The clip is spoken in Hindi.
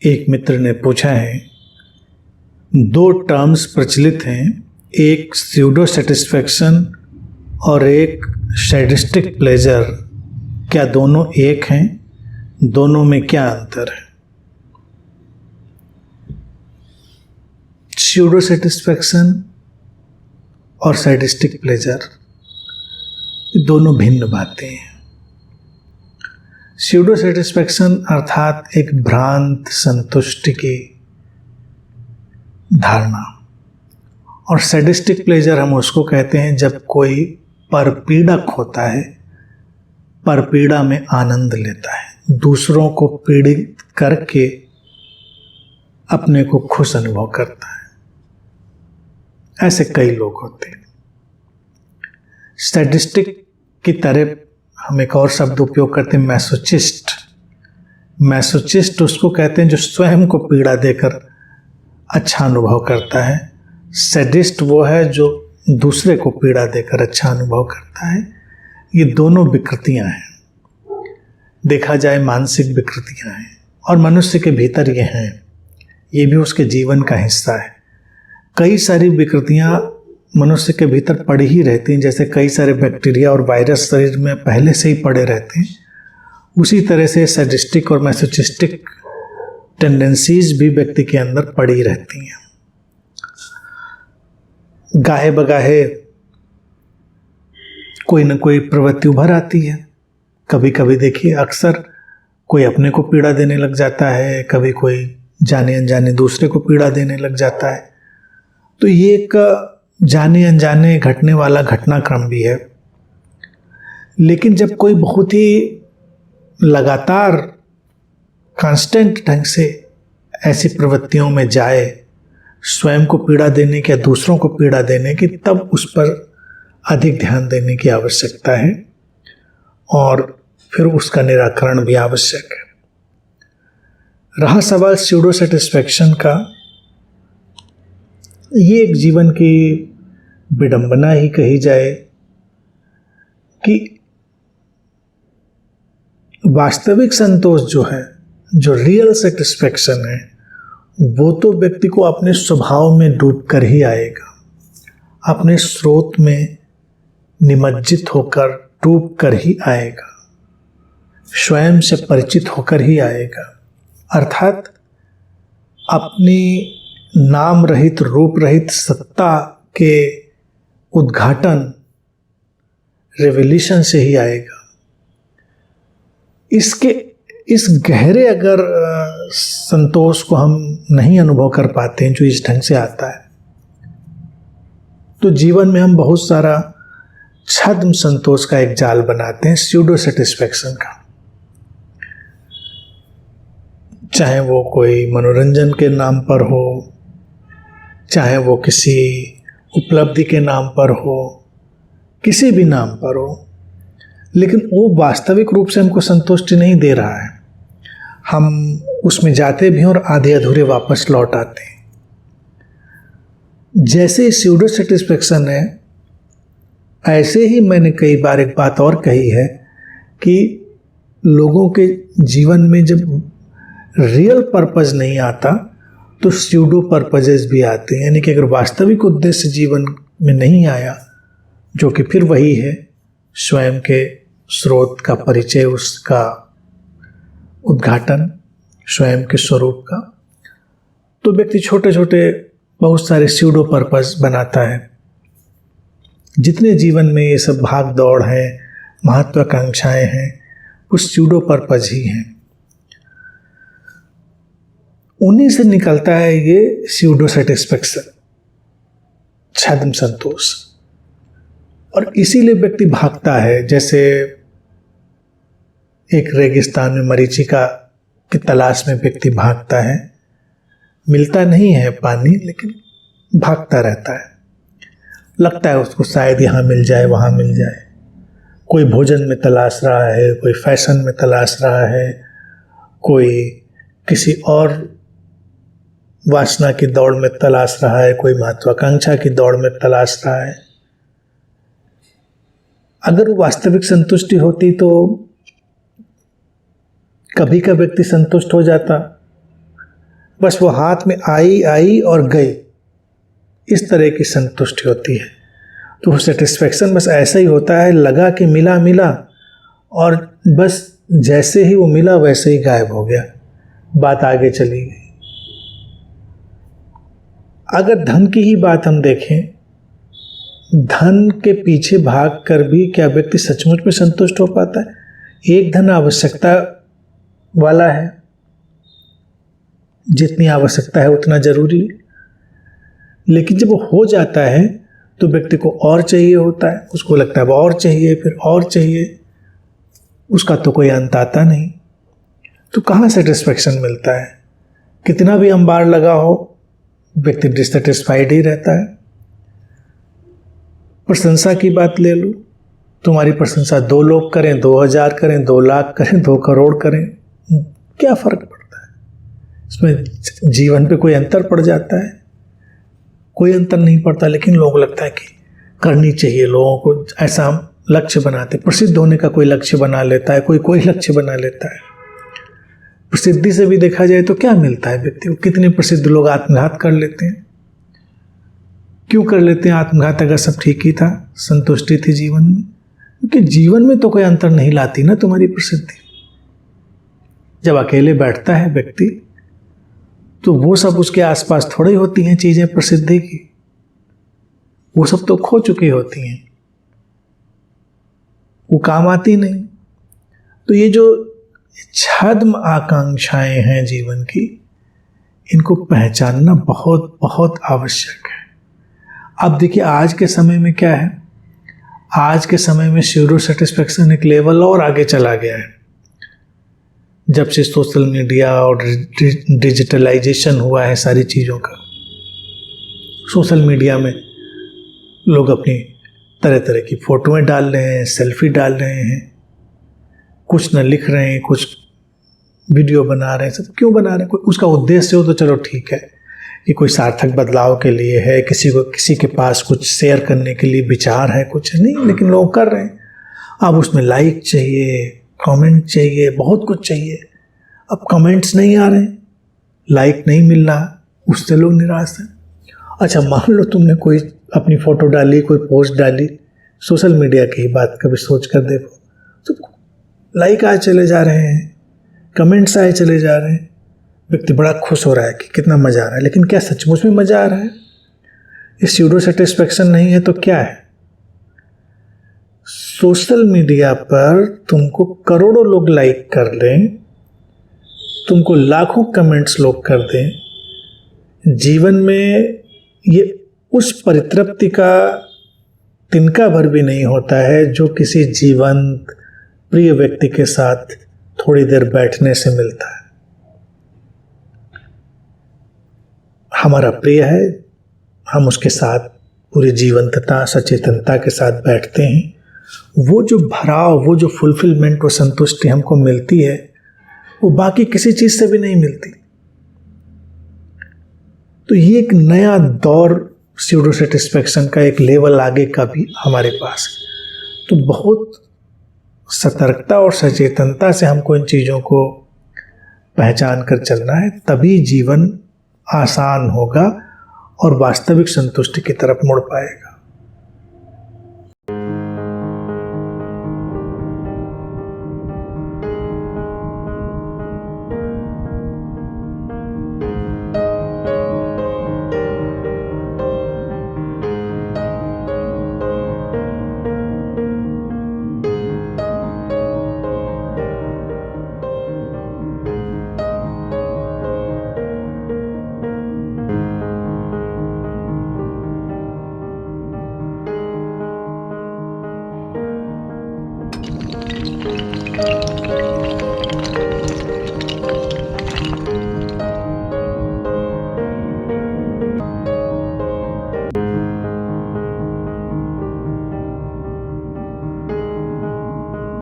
एक मित्र ने पूछा है, दो टर्म्स प्रचलित हैं, एक स्यूडो सेटिस्फैक्शन और एक सैडिस्टिक प्लेजर, क्या दोनों एक हैं? दोनों में क्या अंतर है? स्यूडो सेटिस्फैक्शन और सैडिस्टिक प्लेजर दोनों भिन्न बातें हैं। स्यूडो सेटिस्फैक्शन अर्थात एक भ्रांत संतुष्टि की धारणा, और सैडिस्टिक प्लेजर हम उसको कहते हैं जब कोई परपीड़क होता है, परपीड़ा में आनंद लेता है, दूसरों को पीड़ित करके अपने को खुश अनुभव करता है। ऐसे कई लोग होते हैं। सैडिस्टिक की तरह हम एक और शब्द उपयोग करते हैं, मैसोचिस्ट। मैसोचिस्ट उसको कहते हैं जो स्वयं को पीड़ा देकर अच्छा अनुभव करता है। सैडिस्ट वो है जो दूसरे को पीड़ा देकर अच्छा अनुभव करता है। ये दोनों विकृतियां हैं, देखा जाए मानसिक विकृतियां हैं, और मनुष्य के भीतर ये हैं, ये भी उसके जीवन का हिस्सा है। कई सारी विकृतियां मनुष्य के भीतर पड़ी ही रहती हैं। जैसे कई सारे बैक्टीरिया और वायरस शरीर में पहले से ही पड़े रहते हैं, उसी तरह से सैडिस्टिक और मैसोचिस्टिक टेंडेंसीज भी व्यक्ति के अंदर पड़ी रहती हैं। गाहे बगाहे कोई न कोई प्रवृत्ति उभर आती है। कभी कभी देखिए, अक्सर कोई अपने को पीड़ा देने लग जाता है, कभी कोई जाने अनजाने दूसरे को पीड़ा देने लग जाता है। तो ये एक जाने अनजाने घटने वाला घटनाक्रम भी है। लेकिन जब कोई बहुत ही लगातार कांस्टेंट ढंग से ऐसी प्रवृत्तियों में जाए, स्वयं को पीड़ा देने की या दूसरों को पीड़ा देने की, तब उस पर अधिक ध्यान देने की आवश्यकता है और फिर उसका निराकरण भी आवश्यक है। रहा सवाल स्यूडो सेटिस्फैक्शन का, ये एक जीवन की विडंबना ही कही जाए कि वास्तविक संतोष जो है, जो रियल सेटिस्फैक्शन है, वो तो व्यक्ति को अपने स्वभाव में डूब कर ही आएगा, अपने स्रोत में निमज्जित होकर डूब कर ही आएगा, स्वयं से परिचित होकर ही आएगा। अर्थात अपनी नाम रहित रूप रहित सत्ता के उद्घाटन रेवल्यूशन से ही आएगा। इस गहरे अगर संतोष को हम नहीं अनुभव कर पाते हैं जो इस ढंग से आता है, तो जीवन में हम बहुत सारा छद्म संतोष का एक जाल बनाते हैं, स्यूडो सेटिस्फैक्शन का। चाहे वो कोई मनोरंजन के नाम पर हो, चाहे वो किसी उपलब्धि के नाम पर हो, किसी भी नाम पर हो, लेकिन वो वास्तविक रूप से हमको संतुष्टि नहीं दे रहा है। हम उसमें जाते भी हैं और आधे अधूरे वापस लौट आते हैं। जैसे स्यूडो सेटिस्फैक्शन है, ऐसे ही मैंने कई बार एक बात और कही है कि लोगों के जीवन में जब रियल पर्पस नहीं आता तो स्यूडो पर्पजेस भी आते हैं। यानी कि अगर वास्तविक उद्देश्य जीवन में नहीं आया, जो कि फिर वही है स्वयं के स्रोत का परिचय, उसका उद्घाटन, स्वयं के स्वरूप का, तो व्यक्ति छोटे छोटे बहुत सारे स्यूडो पर्पस बनाता है। जितने जीवन में ये सब भाग दौड़ है, महत्वाकांक्षाएं हैं, वो स्यूडो पर्पस ही हैं। उन्हीं से निकलता है ये स्यूडो सेटिस्फैक्शन, छद्म संतोष, और इसीलिए व्यक्ति भागता है। जैसे एक रेगिस्तान में मरीचिका की तलाश में व्यक्ति भागता है, मिलता नहीं है पानी, लेकिन भागता रहता है। लगता है उसको शायद यहाँ मिल जाए, वहाँ मिल जाए। कोई भोजन में तलाश रहा है, कोई फैशन में तलाश रहा है, कोई किसी और वासना की दौड़ में तलाश रहा है, कोई महत्वाकांक्षा की दौड़ में तलाश रहा है। अगर वास्तविक संतुष्टि होती तो कभी का व्यक्ति संतुष्ट हो जाता, बस वो हाथ में आई आई और गई, इस तरह की संतुष्टि होती है। तो सेटिस्फेक्शन बस ऐसा ही होता है, लगा कि मिला मिला और बस जैसे ही वो मिला वैसे ही गायब हो गया, बात आगे चली गई। अगर धन की ही बात हम देखें, धन के पीछे भाग कर भी क्या व्यक्ति सचमुच में संतुष्ट हो पाता है? एक धन आवश्यकता वाला है, जितनी आवश्यकता है उतना जरूरी है, लेकिन जब वो हो जाता है तो व्यक्ति को और चाहिए होता है, उसको लगता है अब और चाहिए, फिर और चाहिए, उसका तो कोई अंत आता नहीं। तो कहाँ सेटिस्फेक्शन मिलता है? कितना भी अंबार लगा हो व्यक्ति डिससेटिस्फाइड ही रहता है। प्रशंसा की बात ले लो, तुम्हारी प्रशंसा 2 लोग करें, 2000 करें, 2 लाख करें, 2 करोड़ करें, क्या फर्क पड़ता है? इसमें जीवन पे कोई अंतर पड़ जाता है? कोई अंतर नहीं पड़ता, लेकिन लोगों को लगता है कि करनी चाहिए। लोगों को ऐसा हम लक्ष्य बनाते, प्रसिद्ध होने का कोई लक्ष्य बना लेता है, कोई लक्ष्य बना लेता है। प्रसिद्धि से भी देखा जाए तो क्या मिलता है व्यक्ति को? कितने प्रसिद्ध लोग आत्मघात कर लेते हैं। क्यों कर लेते हैं आत्मघात? अगर सब ठीक ही था, संतुष्टि थी जीवन में, क्योंकि जीवन में तो कोई अंतर नहीं लाती ना तुम्हारी प्रसिद्धि। जब अकेले बैठता है व्यक्ति तो वो सब उसके आसपास थोड़ी होती हैं चीजें प्रसिद्धि की, वो सब तो खो चुकी होती हैं, वो काम आती नहीं। तो ये जो छद्म आकांक्षाएं हैं जीवन की, इनको पहचानना बहुत बहुत आवश्यक है। अब देखिए आज के समय में क्या है, आज के समय में स्यूडो सेटिस्फेक्शन एक लेवल और आगे चला गया है। जब से सोशल मीडिया और डिजिटलाइजेशन हुआ है सारी चीज़ों का, सोशल मीडिया में लोग अपनी तरह तरह की फ़ोटोएं डाल रहे हैं, सेल्फी डाल रहे हैं, कुछ न लिख रहे हैं, कुछ वीडियो बना रहे हैं। सब क्यों बना रहे हैं? कोई उसका उद्देश्य हो तो चलो ठीक है कि कोई सार्थक बदलाव के लिए है, किसी के पास कुछ शेयर करने के लिए विचार है, कुछ नहीं, लेकिन लोग कर रहे हैं। अब उसमें लाइक चाहिए, कमेंट चाहिए, बहुत कुछ चाहिए। अब कमेंट्स नहीं आ रहे, लाइक नहीं मिल रहा, उससे लोग निराश हैं। अच्छा मान लो तुमने कोई अपनी फ़ोटो डाली, कोई पोस्ट डाली, सोशल मीडिया की ही बात कभी सोच कर देखो, तो लाइक आए चले जा रहे हैं, कमेंट्स आए चले जा रहे हैं, व्यक्ति बड़ा खुश हो रहा है कि कितना मज़ा आ रहा है, लेकिन क्या सचमुच में मज़ा आ रहा है? ये स्यूडो सेटिस्फेक्शन नहीं है तो क्या है? सोशल मीडिया पर तुमको करोड़ों लोग लाइक कर लें, तुमको लाखों कमेंट्स लोग कर दें, जीवन में ये उस परितृप्ति का तिनका भर भी नहीं होता है जो किसी जीवंत प्रिय व्यक्ति के साथ थोड़ी देर बैठने से मिलता है। हमारा प्रिय है, हम उसके साथ पूरी जीवंतता सचेतनता के साथ बैठते हैं, वो जो भराव, वो जो फुलफिलमेंट, वो संतुष्टि हमको मिलती है, वो बाकी किसी चीज़ से भी नहीं मिलती। तो ये एक नया दौर स्यूडो सेटिस्फेक्शन का, एक लेवल आगे का भी हमारे पास है। तो बहुत सतर्कता और सचेतनता से हमको इन चीज़ों को पहचान कर चलना है, तभी जीवन आसान होगा और वास्तविक संतुष्टि की तरफ मुड़ पाएगा।